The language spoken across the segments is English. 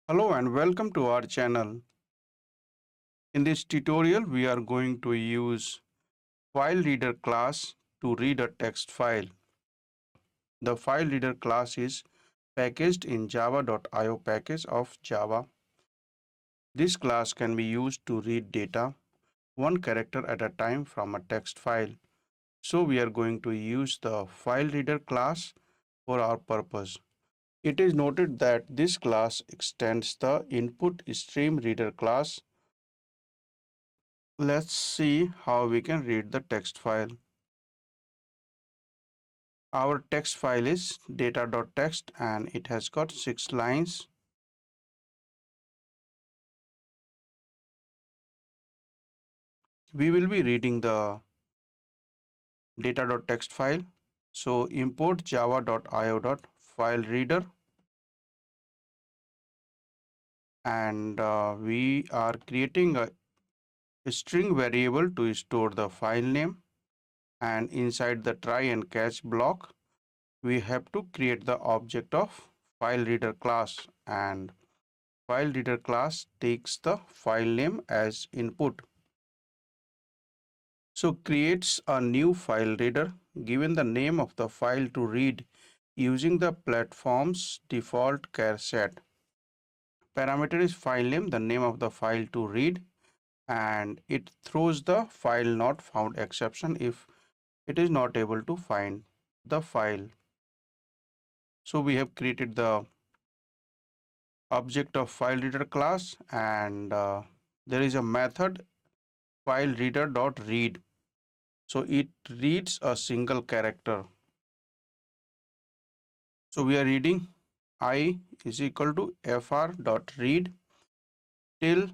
Hello and welcome to our channel. In this tutorial, we are going to use FileReader class to read a text file. The FileReader class is packaged in java.io package of Java. This class can be used to read data one character at a time from a text file. So we are going to use the FileReader class for our purpose. It is noted that this class extends the InputStreamReader class. Let's see how we can read the text file. Our text file is data.txt and it has got 6 lines. We will be reading the data.txt file. So import java.io.filereader and we are creating a string variable to store the file name, and inside the try and catch block we have to create the object of FileReader class, and FileReader class takes the file name as input. So creates a new file reader given the name of the file to read using the platform's default char set. Parameter is file name, the name of the file to read, and it throws the file not found exception if it is not able to find the file. So we have created the object of FileReader class, and there is a method FileReader.read. So it reads a single character. So we are reading I is equal to fr.read till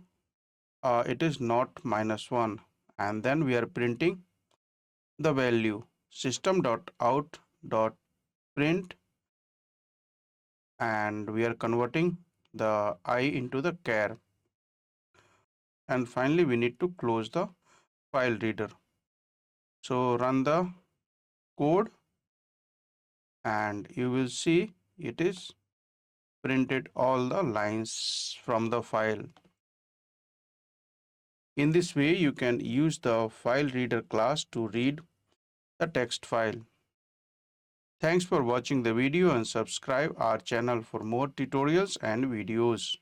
it is not -1, and then we are printing the value system.out.print, and we are converting the I into the char, and finally we need to close the file reader. So run the code and you will see it is printed all the lines from the file. In this way, you can use the FileReader class to read the text file. Thanks for watching the video and subscribe our channel for more tutorials and videos.